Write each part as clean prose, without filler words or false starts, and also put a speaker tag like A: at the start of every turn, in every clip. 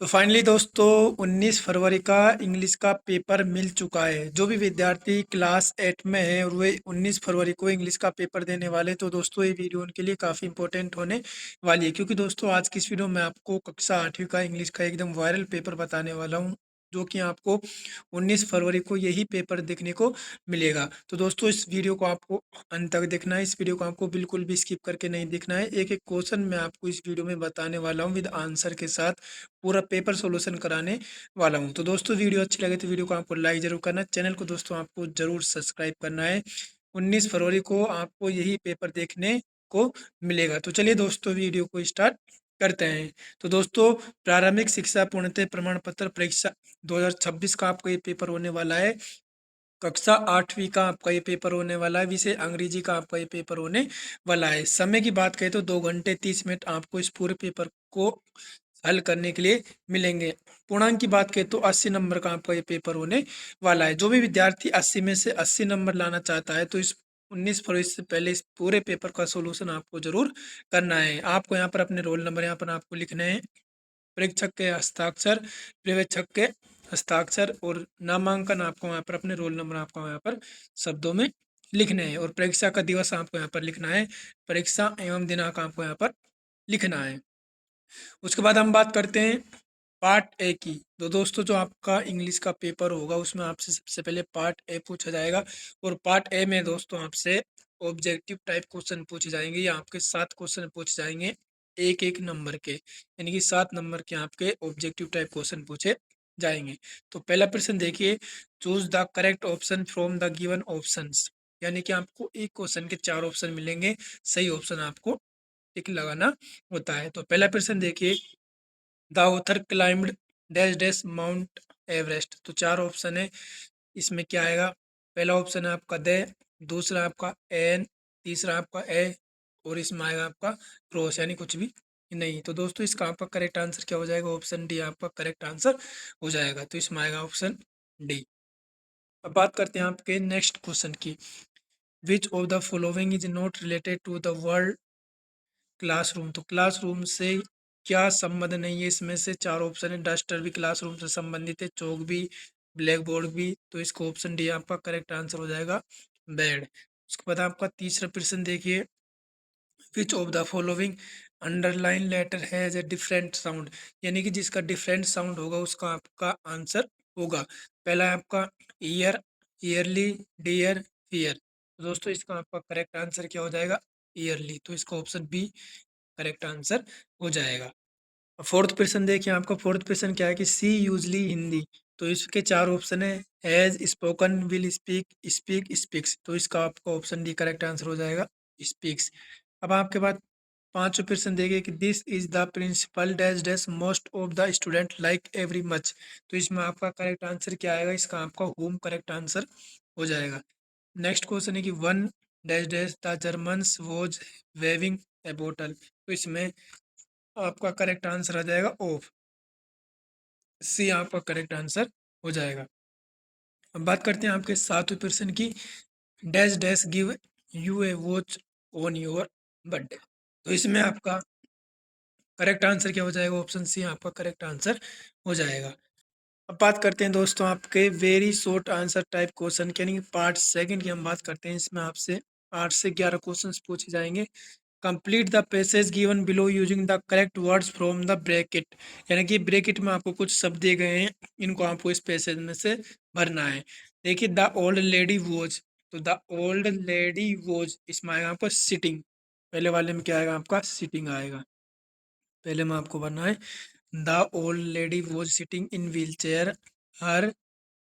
A: तो फाइनली दोस्तों 19 फरवरी का इंग्लिश का पेपर मिल चुका है। जो भी विद्यार्थी क्लास 8 में है और वे 19 फरवरी को इंग्लिश का पेपर देने वाले, तो दोस्तों ये वीडियो उनके लिए काफ़ी इंपॉर्टेंट होने वाली है, क्योंकि दोस्तों आज की इस वीडियो में आपको कक्षा 8वीं का इंग्लिश का एकदम वायरल पेपर बताने वाला हूँ, जो कि आपको 19 फरवरी को यही पेपर देखने को मिलेगा। तो दोस्तों इस वीडियो को आपको अंत तक देखना है। इस वीडियो को आपको बिल्कुल भी स्किप करके नहीं देखना है। एक एक क्वेश्चन मैं आपको इस वीडियो में बताने वाला हूँ विद आंसर के साथ, पूरा पेपर सॉल्यूशन कराने वाला हूँ। तो दोस्तों वीडियो अच्छी लगे तो वीडियो को आपको लाइक जरूर करना है, चैनल को दोस्तों आपको जरूर सब्सक्राइब करना है। 19 फरवरी को आपको यही पेपर देखने को मिलेगा। तो चलिए दोस्तों वीडियो को स्टार्ट करते हैं। तो दोस्तों प्रारंभिक शिक्षा पूर्णतः प्रमाण पत्र परीक्षा 2026 का आपका ये पेपर होने वाला है। कक्षा 8वीं का आपका ये पेपर होने वाला है। विषय अंग्रेजी का आपका ये पेपर होने वाला है। समय की बात करें तो 2 घंटे 30 मिनट आपको इस पूरे पेपर को हल करने के लिए मिलेंगे। पूर्णांक की बात करें तो 80 नंबर का आपका ये पेपर होने वाला है। जो भी विद्यार्थी 80 में से 80 नंबर लाना चाहता है, तो इस 19 फरवरी से पहले इस पूरे पेपर का सोल्यूशन आपको जरूर करना है। आपको यहाँ पर अपने रोल नंबर यहाँ पर आपको लिखने हैं, परीक्षक के हस्ताक्षर, पर्यवेक्षक के हस्ताक्षर और नामांकन आपको यहाँ पर अपने रोल नंबर आपको यहाँ पर शब्दों में लिखने हैं, और परीक्षा का दिवस आपको यहाँ पर लिखना है। परीक्षा एवं दिनांक आपको यहाँ पर लिखना है। उसके बाद हम बात करते हैं पार्ट ए की। तो दोस्तों जो आपका इंग्लिश का पेपर होगा उसमें आपसे सबसे पहले पार्ट ए पूछा जाएगा, और पार्ट ए में दोस्तों आपसे ऑब्जेक्टिव टाइप क्वेश्चन पूछे जाएंगे। या आपके 7 क्वेश्चन पूछे जाएंगे, एक एक नंबर के, यानी कि 7 नंबर के आपके ऑब्जेक्टिव टाइप क्वेश्चन पूछे जाएंगे। तो पहला प्रश्न देखिए, choose the correct option from the given options. यानी कि आपको एक क्वेश्चन के 4 ऑप्शन मिलेंगे, सही ऑप्शन आपको टिक लगाना होता है। तो पहला प्रश्न देखिए, the author climbed dash dash mount Everest. तो 4 ऑप्शन है, इसमें क्या आएगा? पहला ऑप्शन है आपका द, दूसरा आपका एन, तीसरा आपका ए, और इसमें आएगा आपका क्रॉस, यानी कुछ भी नहीं। तो दोस्तों इसका आपका करेक्ट आंसर क्या हो जाएगा? ऑप्शन डी आपका करेक्ट आंसर हो जाएगा। तो इसमें आएगा ऑप्शन डी। अब बात करते हैं आपके नेक्स्ट क्वेश्चन की, which of the following is not related to the world classroom. तो क्लासरूम से क्या संबंध नहीं है? इसमें से 4 ऑप्शन है, डस्टर भी क्लासरूम से संबंधित है, चौक भी, ब्लैक बोर्ड भी। तो इसको ऑप्शन डी आपका करेक्ट आंसर हो जाएगा, बेड। उसके बाद आपका तीसरा प्रश्न देखिए, which of the following underline letter has a different sound. यानी कि जिसका डिफरेंट साउंड होगा उसका आपका आंसर होगा। पहला है आपका ईयर, ईयरली, डियर, फियर। दोस्तों इसका आपका करेक्ट आंसर क्या हो जाएगा? ईयरली। तो इसका ऑप्शन बी करेक्ट आंसर हो जाएगा। फोर्थ क्वेश्चन देखिए, आपका फोर्थ क्वेश्चन क्या है कि सी यूजली हिंदी। तो इसके 4 ऑप्शन है, has, spoken, will speak, speak, speaks. तो इसका आपका ऑप्शन डी करेक्ट आंसर हो जाएगा, स्पीक्स। अब आपके बाद पांचवा क्वेश्चन देखिए कि this is the principal dash dash most of the student like every much. तो इसमें आपका करेक्ट आंसर क्या आएगा? इसका आपका होम करेक्ट आंसर हो जाएगा। नेक्स्ट क्वेश्चन है कि one dash dash the Germans was waving a bottle. तो इसमें आपका करेक्ट आंसर आ जाएगा ऑफ, सी आपका करेक्ट आंसर हो जाएगा। अब बात करते हैं आपके सातवें प्रश्न की, dash dash give U A watch on your birthday. तो इसमें आपका करेक्ट आंसर क्या हो जाएगा? ऑप्शन सी आपका करेक्ट आंसर हो जाएगा। अब बात करते हैं दोस्तों आपके very short answer type question, यानी कि पार्ट सेकंड की हम बात करते हैं। इसमें आपसे 8 से 11 क्वेश्चंस पूछे जाएंगे। Complete the passage given below using the correct words from the bracket. यानी कि ब्रैकेट में आपको कुछ शब्द दिए गए हैं, इनको आपको इस पैसेज में से भरना है। देखिए, द ओल्ड लेडी वॉज। तो द ओल्ड लेडी वॉज, इसमें आएगा आपका सिटिंग। पहले वाले में क्या आएगा? आपका सिटिंग आएगा। पहले में आपको भरना है, the old lady was sitting in wheel chair, her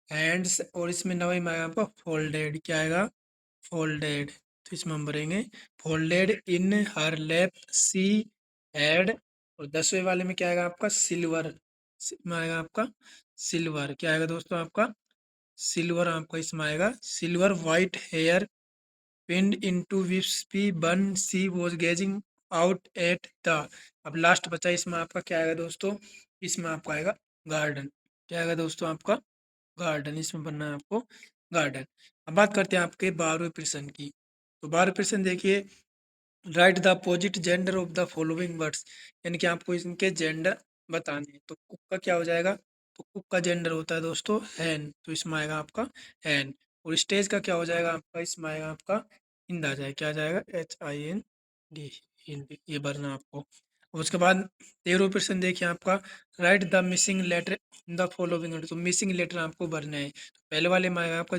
A: hands, और इसमें नवे में आएगा आपका फोल्डेड। क्या आएगा? फोल्डेड। तो इसमें हम भरेंगे folded in her lap, she had. और 10वें वाले में क्या आएगा? आपका सिल्वर, में आएगा आपका सिल्वर। क्या आएगा दोस्तों? आपका सिल्वर आपका इसमें आएगा, silver white hair pinned into wispy bun, she was gazing out at the. अब लास्ट बचा, इसमें आपका क्या आएगा दोस्तों? इसमें आपका आएगा गार्डन। क्या आएगा दोस्तों? आपका गार्डन। इसमें बनना है आपको गार्डन। अब बात करते हैं आपके 12वें प्रश्न की। तो 12वें प्रश्न देखिए, right the opposite gender of the following words. यानी कि आपको इनके जेंडर बताने हैं। तो कुक का क्या हो जाएगा? तो कुक का जेंडर होता है दोस्तों हैन, तो इसमें आएगा आपका हैन। और स्टेज का क्या हो जाएगा आपका? इसमें आएगा आपका हिंद आ जाएगा, क्या आ जाएगा? HIND, हिंदी, ये भरना आपको। और उसके बाद 13 प्रश्न देखिए आपका, write the missing letter in the following. तो मिसिंग लेटर आपको भरने हैं। तो पहले वाले में आएगा आपका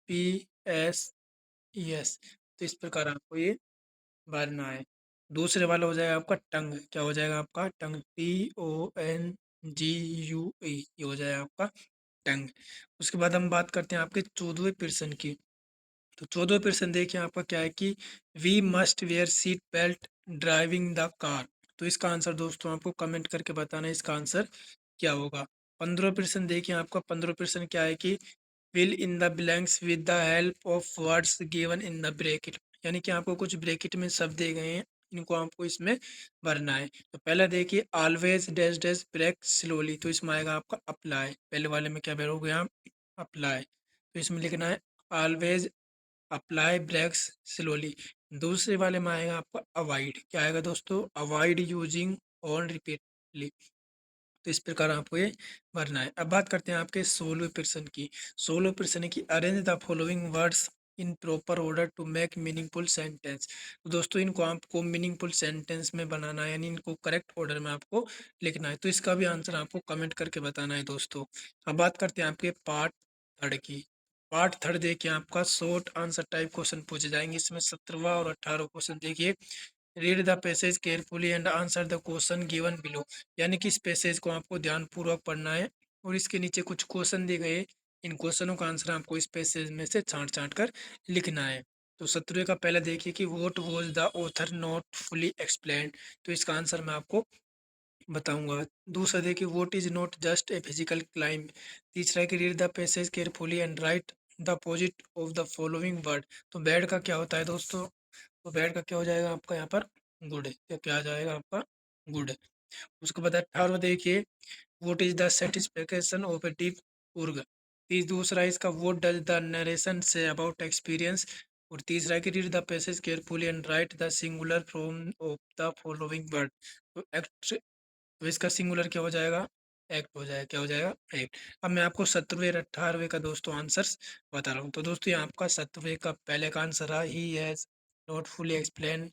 A: GLIMPSES। तो इस प्रकार आपको ये भरना है। दूसरे वाला हो जाएगा आपका टंग, क्या हो जाएगा आपका? टंग, TONGUE, ये हो जाएगा आपका टंग। उसके बाद हम बात करते हैं आपके 14वें प्रश्न की। तो 14वां प्रश्न देखिए आपका क्या है कि we must wear seat belt driving the car. तो इसका आंसर दोस्तों आपको कमेंट करके बताना है, इसका आंसर क्या होगा। 15वां प्रश्न देखिए आपका, 15वां प्रश्न क्या है कि fill in the blanks with the help of words given in the bracket. यानी कि आपको कुछ ब्रैकेट में शब्द दिए गए हैं, इनको आपको इसमें भरना है। तो पहला देखिए, always dash dash break slowly. तो इसमें आएगा आपका अप्लाई। पहले वाले में क्या भरोगे आप? अप्लाई। तो इसमें लिखना है ऑलवेज अप्लाई ब्रेक्स स्लोली। दूसरे वाले में आएगा आपका अवॉइड, क्या आएगा दोस्तों? Avoid using on repeatedly. तो इस प्रकार आपको ये भरना है। अब बात करते हैं आपके 16वें प्रश्न की। 16वें प्रश्न है कि arrange the following words in proper order to make meaningful sentence. तो दोस्तों इनको आपको मीनिंगफुल सेंटेंस में बनाना है, यानी इनको करेक्ट ऑर्डर में आपको लिखना है। तो इसका भी आंसर आपको कमेंट करके बताना है दोस्तों। अब बात करते हैं आपके पार्ट थर्ड की। पार्ट थर्ड देखिए आपका शॉर्ट आंसर टाइप क्वेश्चन पूछे जाएंगे। इसमें 17वां और 18वां क्वेश्चन देखिए। Read the passage carefully and answer the question given below. यानी कि इस पैसेज को आपको ध्यानपूर्वक पढ़ना है और इसके नीचे कुछ क्वेश्चन दिए गए, इन क्वेश्चनों का आंसर आपको इस पैसेज में से छांट छांट कर लिखना है। तो 17वें का पहला देखिए कि what was the author not fully explain. तो इसका आंसर मैं आपको बताऊंगा। दूसरा देखिए, what is not just a physical climb. तीसरा है कि read the passage carefully and write the opposite of the following word. तो बैड का क्या होता है दोस्तों? तो बैड का क्या हो जाएगा आपका यहाँ पर? गुड। तो क्या आ जाएगा आपका? गुड। उसके बाद 18वां देखिए, what is the satisfaction of a deep urge. दूसरा है इसका, what does the narration say about experience. और तीसरा है कि read the passage carefully and write the singular from of the following word. तो एक्ट, तो इसका सिंगुलर क्या हो जाएगा? एक्ट हो जाएगा, क्या हो जाएगा? एक्ट। अब मैं आपको 17वें और 18वें का दोस्तों आंसर्स बता रहा हूँ। तो दोस्तों ये आपका 17वें का पहले का आंसर है, he has not fully explain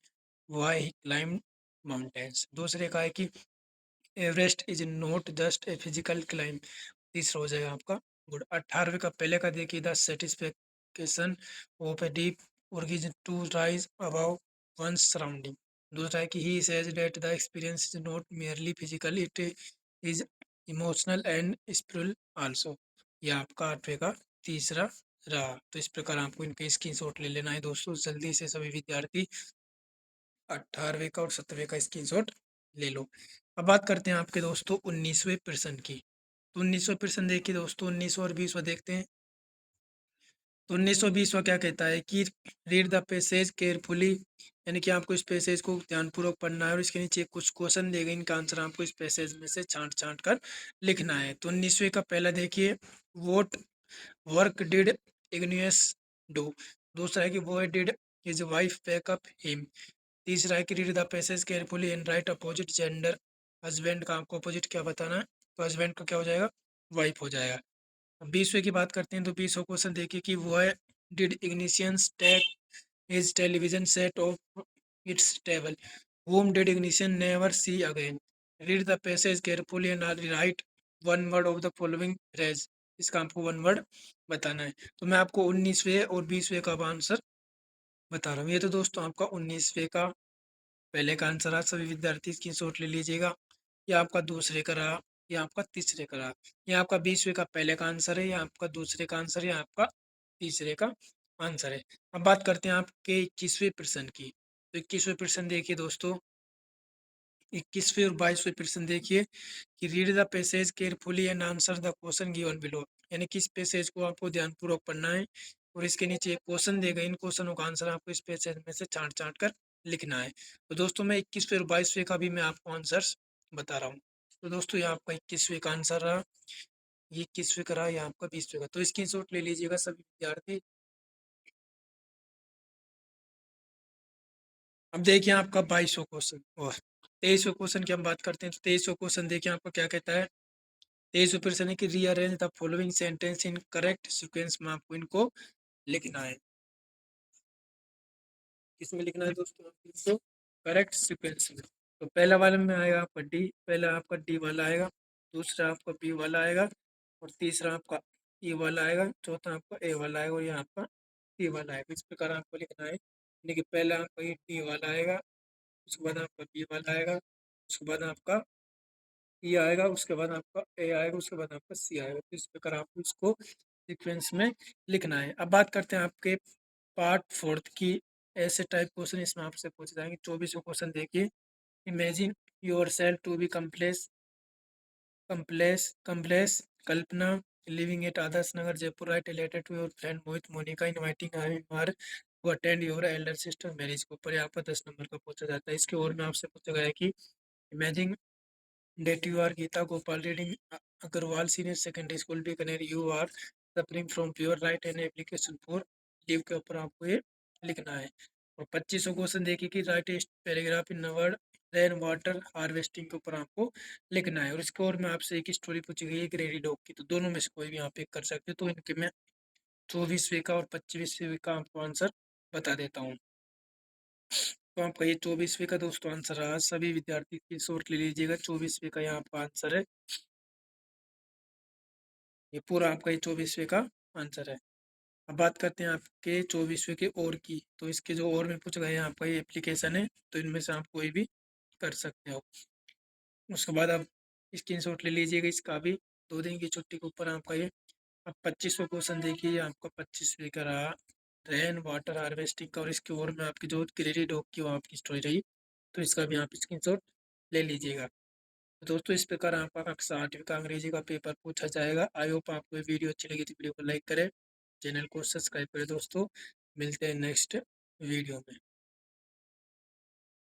A: why he climb mountains. दूसरे का है कि Everest is not just a physical climb. तीसरा हो जाएगा आपका गुड। 18वें का पहले का देखिए, the satisfaction of a deep urges to rise above one surrounding. दूसरा है कि he says that the experience is not merely physical, it is emotional and spiritual also. यह आपका 8वें का तीसरा रहा। तो इस प्रकार आपको इनके स्क्रीनशॉट ले लेना है दोस्तों। जल्दी से सभी विद्यार्थी 18वें का और 17वें का स्क्रीनशॉट ले लो। अब बात करते हैं आपके दोस्तों 19वें प्रश्न की। तो 19वां प्रश्न देखिए दोस्तों, 19वां और 20वां देखते हैं। तो 1920वां क्या कहता है कि रीड द पैसेज केयरफुली। यानी कि आपको इस पैसेज को ध्यानपूर्वक पढ़ना है और इसके नीचे कुछ क्वेश्चन देगा, इनका आंसर आपको इस पैसेज में से छांट छांट कर लिखना है। तो 19वें का पहला देखिए, vote work did igneous do. दूसरा है कि वो did his wife backup him. तीसरा है कि read the passage carefully and right opposite gender. Husband का आपको अपोजिट क्या बताना है? तो हस्बैंड का क्या हो जाएगा? वाइफ हो जाएगा। अब 20वें की बात करते हैं। तो 20वां क्वेश्चन देखिए कि वह did Ignatius take his television set off its table. whom did ignition never see again। read the passage carefully and write one word of the following phrase। इसका आपको वन वर्ड बताना है। तो मैं आपको 19वें और 20वें का आंसर बता रहा हूँ। ये तो दोस्तों आपका 19वें का पहले का आंसर है। सभी विद्यार्थी स्क्रीनशॉट ले लीजिएगा। ये आपका दूसरे का रहा, ये आपका तीसरे का रहा। ये आपका 20वें का पहले का आंसर है, ये आपका दूसरे का आंसर है, ये आपका तीसरे का आंसर है। अब बात करते हैं आपके 21वें प्रश्न की। तो 21वें प्रश्न देखिए दोस्तों, 21वें और 22वें प्रश्न देखिए कि read the passage carefully and answer the question given below. यानी कि इस पैसेज को आपको ध्यानपूर्वक पढ़ना है और इसके नीचे एक क्वेश्चन देगा, इन क्वेश्चनों का आंसर आपको इस पैसेज में से छांट छांट कर लिखना है। तो दोस्तों मैं 21वें और 22वें का भी मैं आपको आंसर्स बता रहा हूँ। तो दोस्तों ये आपका 21वें का आंसर रहा, ये 21वें का रहा, ये आपका 20वें का। तो स्क्रीनशॉट ले लीजिएगा सभी विद्यार्थी। अब देखिए आपका 2200 क्वेश्चन और 2300 क्वेश्चन की हम बात करते हैं तो 2300 क्वेश्चन देखिए आपको क्या कहता है। 2300 प्रश्न है कि rearrange the following sentence in correct sequence में आपको इनको लिखना है। किसमें लिखना है दोस्तों आपको इनको? करेक्ट सीक्वेंस में। तो पहला वाले में आएगा आपका डी, पहला आपका डी वाला आएगा, दूसरा आपका बी वाला आएगा और तीसरा आपका ई वाला आएगा, चौथा आपका ए वाला आएगा और यहाँ आपका सी वाला आएगा। इस प्रकार आपको लिखना है, यानी कि पहला आपका ये डी वाला आएगा, उसके बाद आपका बी वाला आएगा, उसके बाद आपका ई आएगा, उसके बाद आपका ए आएगा, उसके बाद आपका सी आएगा। तो इस प्रकार आपको इसको सीक्वेंस में लिखना है। अब बात करते हैं आपके पार्ट फोर्थ की। ऐसे टाइप क्वेश्चन इसमें आपसे पूछे जाएंगे। 24 क्वेश्चन देखिए। Imagine yourself to be कम्प्लेस Kalpana living at Adarsh Nagar Jaipur write related to your friend Mohit Monika inviting her to attend your elder sister marriage के ऊपर यहाँ पर 10 नंबर का पूछा जाता है। इसके और में आपसे पूछा गया है कि imagine that you are Geeta Gopal reading Agarwal Senior Secondary School Bikaner, you are suffering from pure right and application for leave के ऊपर आपको ये लिखना है। और 25 क्वेश्चन देखिए कि right paragraph in word rain water harvesting के ऊपर आपको लिखना है। और इसके और में आपसे एक स्टोरी पूछी गई है ग्रेडी डॉग की, तो दोनों में से कोई भी आप एक कर सकते हो। तो इनके मैं 24वीं का और 25वीं का आपको आंसर बता देता हूँ। तो आपका ये 24वीं का दोस्तों आंसर रहा। सभी विद्यार्थी की शॉर्ट ले लीजिएगा। 24वीं का यहाँ आपका आंसर है, ये पूरा आपका ये 24वीं का आंसर है। अब बात करते हैं आपके 24वीं के और की। तो इसके जो और में पूछा गया है आपका ये एप्लीकेशन है, तो इनमें से आप कोई भी कर सकते हो। उसके बाद आप स्क्रीनशॉट ले लीजिएगा इसका भी। 2 दिन की छुट्टी के ऊपर आपका ये। अब 25वां क्वेश्चन देखिए, आपका 25वीं का रहा रेन वाटर हार्वेस्टिंग का। और इसके और में आपकी जो ग्रेडी डॉग की वो आपकी स्टोरी रही, तो इसका भी आप स्क्रीनशॉट ले लीजिएगा। तो दोस्तों इस प्रकार आपका कक्षा 8वीं का अंग्रेजी का पेपर पूछा जाएगा। आई होप आपको ये वीडियो अच्छी लगी तो वीडियो को लाइक करें, चैनल को सब्सक्राइब करें। दोस्तों मिलते हैं नेक्स्ट वीडियो में।